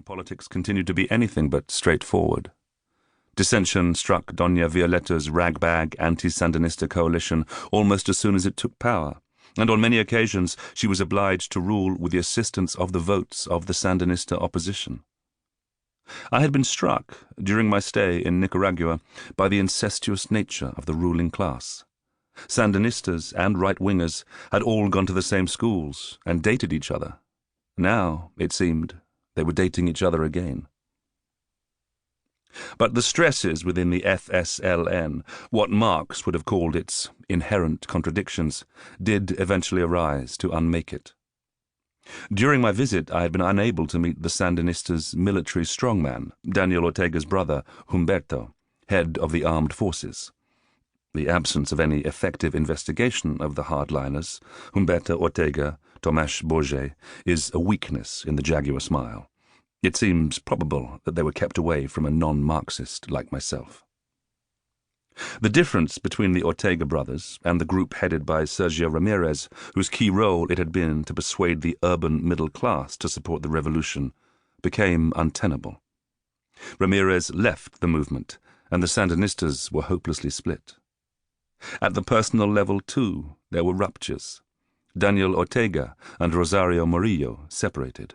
politics continued to be anything but straightforward. Dissension struck Doña Violeta's ragbag anti-Sandinista coalition almost as soon as it took power, and on many occasions she was obliged to rule with the assistance of the votes of the Sandinista opposition. I had been struck, during my stay in Nicaragua, by the incestuous nature of the ruling class. Sandinistas and right-wingers had all gone to the same schools and dated each other. Now, it seemed, they were dating each other again. But the stresses within the FSLN, what Marx would have called its inherent contradictions, did eventually arise to unmake it. During my visit, I had been unable to meet the Sandinistas' military strongman, Daniel Ortega's brother, Humberto, head of the armed forces. The absence of any effective investigation of the hardliners, Humberto Ortega, Tomás Borge, is a weakness in the Jaguar smile. It seems probable that they were kept away from a non-Marxist like myself. The difference between the Ortega brothers and the group headed by Sergio Ramirez, whose key role it had been to persuade the urban middle class to support the revolution, became untenable. Ramirez left the movement, and the Sandinistas were hopelessly split. At the personal level, too, there were ruptures. Daniel Ortega and Rosario Murillo separated.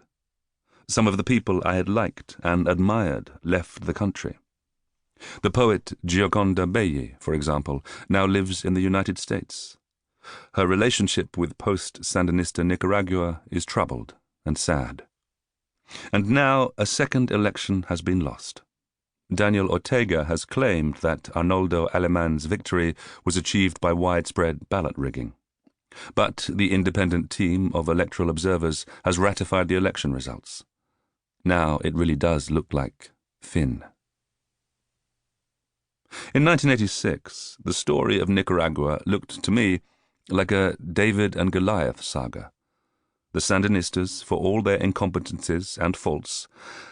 Some of the people I had liked and admired left the country. The poet Gioconda Belli, for example, now lives in the United States. Her relationship with post-Sandinista Nicaragua is troubled and sad. And now a second election has been lost. Daniel Ortega has claimed that Arnoldo Alemán's victory was achieved by widespread ballot rigging. But the independent team of electoral observers has ratified the election results. Now it really does look like Finn. In 1986, the story of Nicaragua looked to me like a David and Goliath saga. The Sandinistas, for all their incompetencies and faults,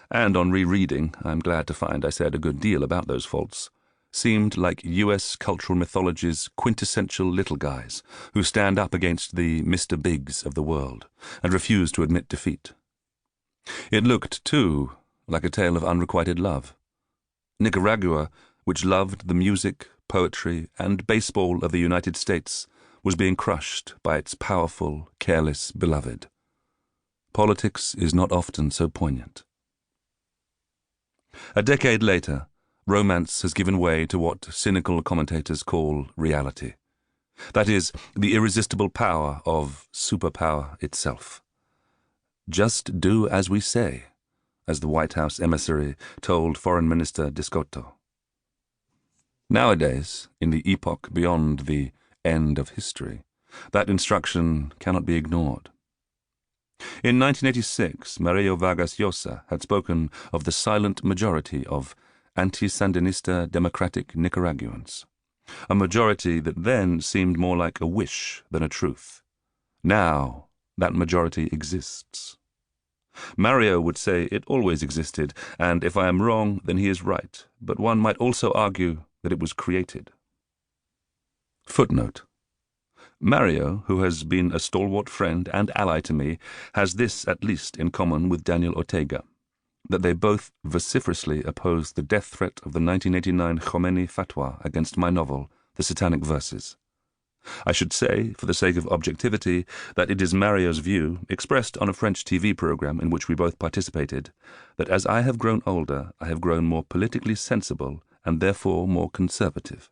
and on rereading, I'm glad to find I said a good deal about those faults, seemed like U.S. cultural mythology's quintessential little guys who stand up against the Mr. Bigs of the world and refuse to admit defeat. It looked, too, like a tale of unrequited love. Nicaragua, which loved the music, poetry, and baseball of the United States, was being crushed by its powerful, careless beloved. Politics is not often so poignant. A decade later, romance has given way to what cynical commentators call reality. That is, the irresistible power of superpower itself. Just do as we say, as the White House emissary told Foreign Minister Discotto. Nowadays, in the epoch beyond the end of history, that instruction cannot be ignored. In 1986, Mario Vargas Llosa had spoken of the silent majority of anti-Sandinista democratic Nicaraguans, a majority that then seemed more like a wish than a truth. Now, that majority exists. Mario would say it always existed, and if I am wrong, then he is right, but one might also argue that it was created. Footnote. Mario, who has been a stalwart friend and ally to me, has this at least in common with Daniel Ortega, that they both vociferously opposed the death threat of the 1989 Khomeini fatwa against my novel, The Satanic Verses. I should say, for the sake of objectivity, that it is Mario's view, expressed on a French TV program in which we both participated, that as I have grown older, I have grown more politically sensible and therefore more conservative.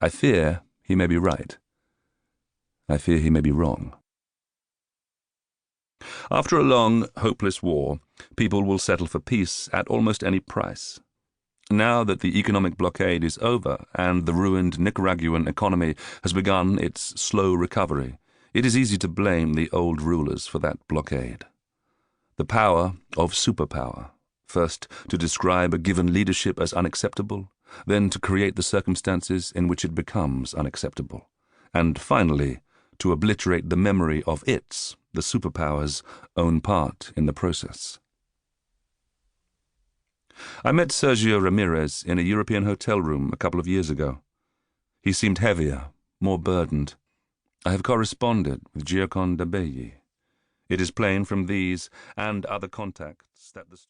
I fear he may be right. I fear he may be wrong. After a long, hopeless war, people will settle for peace at almost any price. Now that the economic blockade is over and the ruined Nicaraguan economy has begun its slow recovery, it is easy to blame the old rulers for that blockade. The power of superpower, first to describe a given leadership as unacceptable, then to create the circumstances in which it becomes unacceptable, and finally to obliterate the memory of its, the superpower's, own part in the process. I met Sergio Ramirez in a European hotel room a couple of years ago. He seemed heavier, more burdened. I have corresponded with Gioconda Belli. It is plain from these and other contacts that the